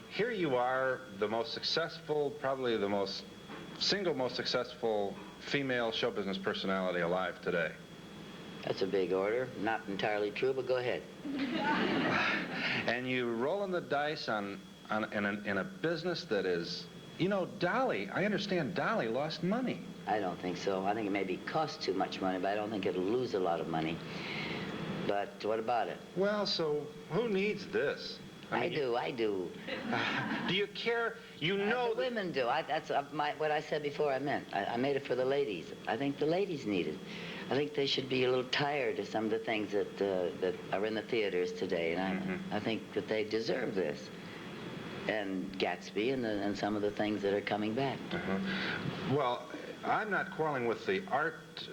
Here you are, the most successful, probably the single most successful female show business personality alive today. That's a big order. Not entirely true, but go ahead. And you rolling the dice in a business that is, you know, Dolly. I understand Dolly lost money. I don't think so. I think it maybe cost too much money, but I don't think it'll lose a lot of money. But what about it? Well, so who needs this? I do. Do you care? You know the women do. That's what I said before I meant. I made it for the ladies. I think the ladies need it. I think they should be a little tired of some of the things that are in the theaters today, and I think that they deserve this. And Gatsby and some of the things that are coming back. Well, I'm not quarreling with the art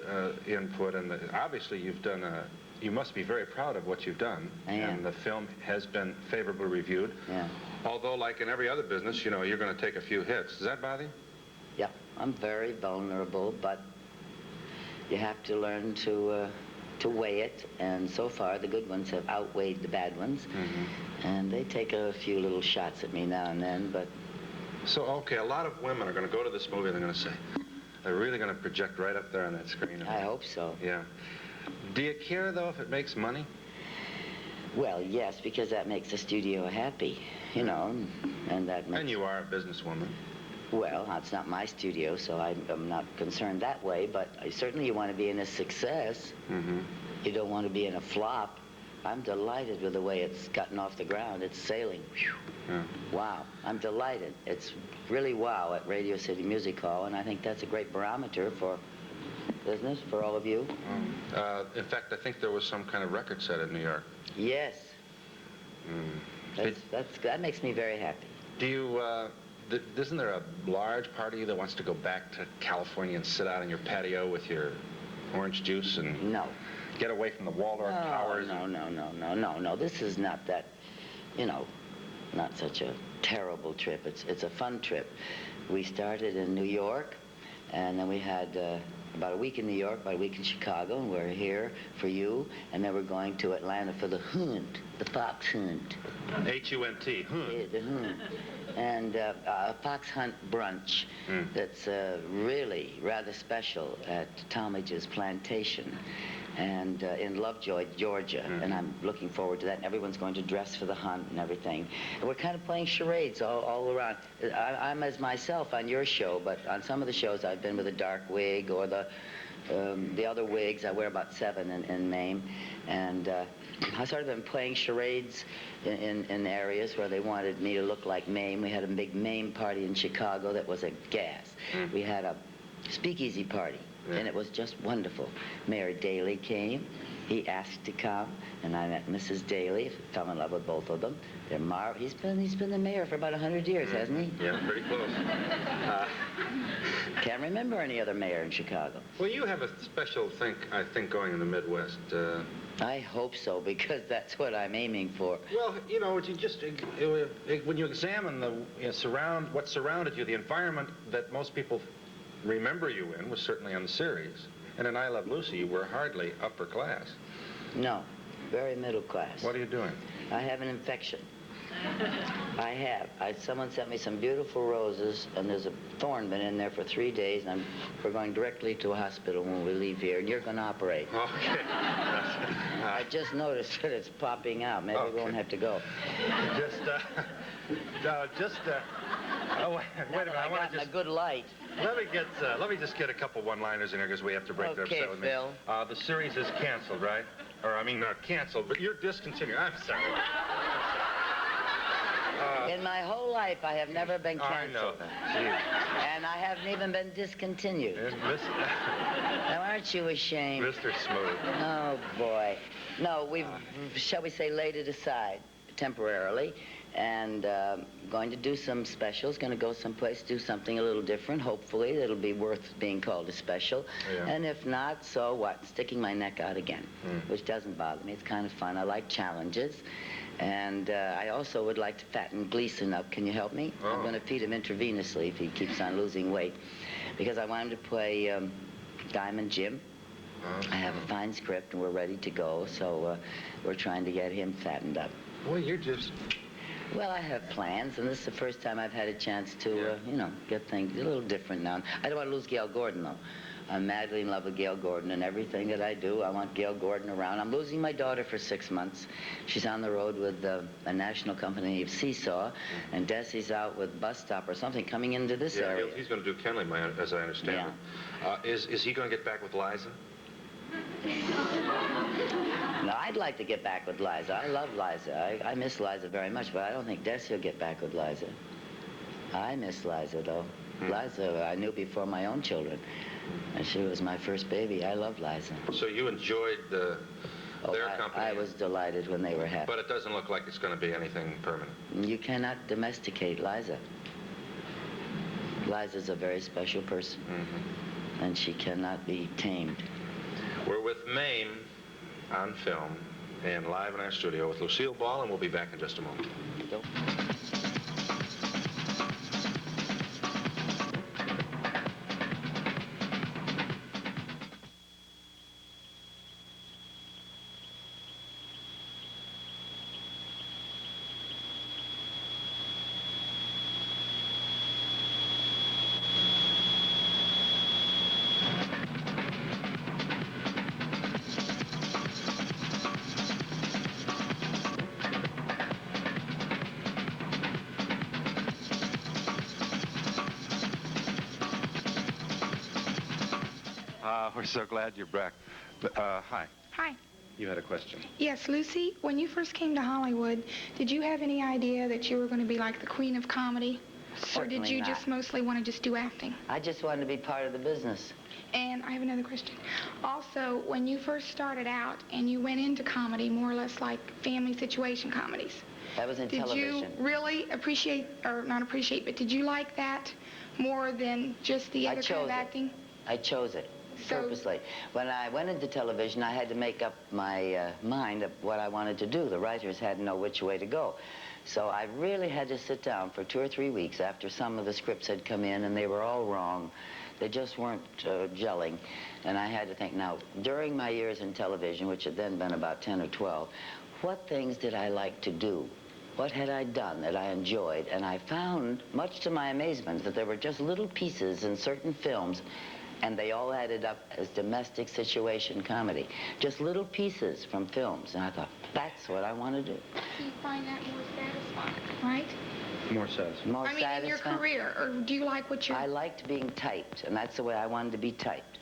input, and obviously you've done you must be very proud of what you've done. And the film has been favorably reviewed. Yeah. Although, like in every other business, you know, you're going to take a few hits. Does that bother you? Yeah, I'm very vulnerable, but you have to learn to weigh it. And so far, the good ones have outweighed the bad ones. And they take a few little shots at me now and then, but... So, okay, a lot of women are going to go to this movie and they're going to say, they're really going to project right up there on that screen. I hope so. Yeah. Do you care, though, if it makes money? Well, yes, because that makes the studio happy, you know, and that makes... And you are a businesswoman. Well, it's not my studio, so I'm not concerned that way, but certainly you want to be in a success. You don't want to be in a flop. I'm delighted with the way it's gotten off the ground. It's sailing. Yeah. Wow. I'm delighted. It's really wow at Radio City Music Hall, and I think that's a great barometer for business for all of you. In fact, I think there was some kind of record set in New York. Yes. That makes me very happy. Do you, isn't there a large part of you that wants to go back to California and sit out on your patio with your orange juice and... No. Get away from the Waldorf Towers? No. This is not that, you know, not such a terrible trip. It's a fun trip. We started in New York, and then we had about a week in New York, about a week in Chicago, and we're here for you, and then we're going to Atlanta for the hunt, the fox hunt. H-U-N-T, hunt. Yeah, the hunt. And a fox hunt brunch that's really rather special at Talmadge's Plantation. And in Lovejoy, Georgia, and I'm looking forward to that. And everyone's going to dress for the hunt and everything. And we're kind of playing charades all around. I'm as myself on your show, but on some of the shows I've been with a dark wig or the other wigs. I wear about 7 in Mame. And I sort of been playing charades in areas where they wanted me to look like Mame. We had a big Mame party in Chicago that was a gas. We had a speakeasy party. Yeah. And it was just wonderful. Mayor Daley came. He asked to come, and I met Mrs. Daley. Fell in love with both of them. They're he's been the mayor for about 100 years, hasn't he? Yeah, pretty close. Can't remember any other mayor in Chicago. Well, you have a special thing, I think, going in the Midwest. I hope so, because that's what I'm aiming for. Well, you know, when you examine what surrounded you, the environment that most people remember you in was certainly on the series. And in I Love Lucy, you were hardly upper class. No, very middle class. What are you doing? I have an infection. I have. Someone sent me some beautiful roses, and there's a thorn been in there for 3 days, and we're going directly to a hospital when we leave here, and you're going to operate. Okay. I just noticed that it's popping out. Maybe we won't have to go. Oh, wait a minute. I got in a good light. Let me just get a couple one-liners in here because we have to break it up. Okay, Phil. The series is canceled, right? Or, I mean, not canceled, but you're discontinued. I'm sorry. In my whole life, I have never been canceled. I know. And I haven't even been discontinued. Now, aren't you ashamed? Mr. Smooth. Oh, boy. No, we've, shall we say, laid it aside temporarily. And going to do some specials, going to go someplace, do something a little different, hopefully. That'll be worth being called a special. Yeah. And if not, so what? Sticking my neck out again, which doesn't bother me. It's kind of fun. I like challenges. And I also would like to fatten Gleason up. Can you help me? Oh. I'm going to feed him intravenously if he keeps on losing weight, because I want him to play Diamond Jim. I have a fine script, and we're ready to go. So we're trying to get him fattened up. Well, you're just... Well, I have plans, and this is the first time I've had a chance to, you know, get things a little different now. I don't want to lose Gail Gordon, though. I'm madly in love with Gail Gordon, and everything that I do, I want Gail Gordon around. I'm losing my daughter for 6 months. She's on the road with a national company of Seesaw, and Desi's out with Bus Stop or something coming into this area. He's going to do Kenley, as I understand it. Is he going to get back with Liza? No, I'd like to get back with Liza. I love Liza. I miss Liza very much, but I don't think Desi will get back with Liza. I miss Liza, though. Liza, I knew before my own children. And she was my first baby. I love Liza. So you enjoyed their company? I was delighted when they were happy. But it doesn't look like it's going to be anything permanent. You cannot domesticate Liza. Liza's a very special person, and she cannot be tamed. We're with Mame on film and live in our studio with Lucille Ball, and we'll be back in just a moment. We're so glad you're back. Hi. Hi. You had a question. Yes, Lucy, when you first came to Hollywood, did you have any idea that you were going to be like the queen of comedy? Certainly or did you not. just mostly want to just do acting? I just wanted to be part of the business. And I have another question. Also, when you first started out and you went into comedy, more or less like family situation comedies, That was in did television. you really appreciate, or not appreciate, but did you like that more than just the other kind of acting? I chose it. So- Purposely. When I went into television, I had to make up my mind of what I wanted to do. The writers had to know which way to go. So I really had to sit down for 2 or 3 weeks after some of the scripts had come in, and they were all wrong. They just weren't gelling. And I had to think, now, during my years in television, which had then been about 10 or 12, what things did I like to do? What had I done that I enjoyed? And I found, much to my amazement, that there were just little pieces in certain films, and they all added up as domestic situation comedy. Just little pieces from films. And I thought, that's what I want to do. Do you find that more satisfying, right? More satisfying. More I mean, in your satisfying. career, or do you like what you're... I liked being typed, and that's the way I wanted to be typed.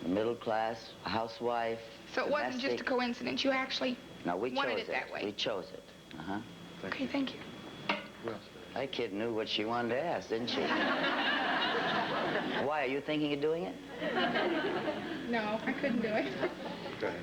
Middle class, housewife, So it wasn't just a domestic. coincidence. You actually No, we wanted chose it that way. We chose it. Uh-huh. Okay, thank you. That kid knew what she wanted to ask, didn't she? Why, are you thinking of doing it? No, I couldn't do it. Go ahead.